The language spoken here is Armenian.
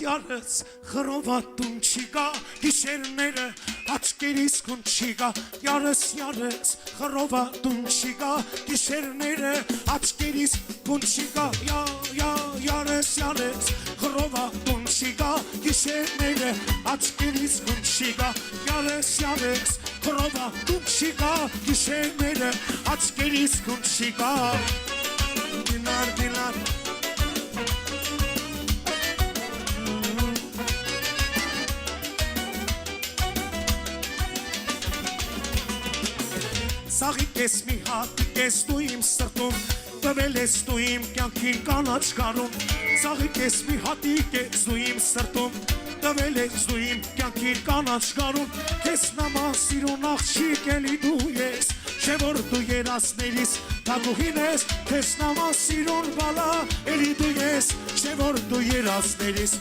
Yarız hırvatun çiga Gişerlere açgeriz kun çiga Yarız hırvatun çiga Gişerlere açgeriz kun çiga Yarız hırvatun çiga Gişerlere açgeriz kun çiga Yarız hırvatun çiga Gişerlere açgeriz kun çiga Dinar Սաղիկ ես մի հատիկ ես դու իմ սրտում Տվել ես դու իմ կյանքին կանաչ կարում Սաղիկ ես մի հատիկ ես դու իմ սրտում Տվել ես դու իմ կյանքին կանաչ կարում Կես նման սիրուն աղջիկ էլի դու ես Չէ որ դու երասներից թագուհին ես Կես նման սիրուն բալա էլի դու ես Չէ որ դու երասներից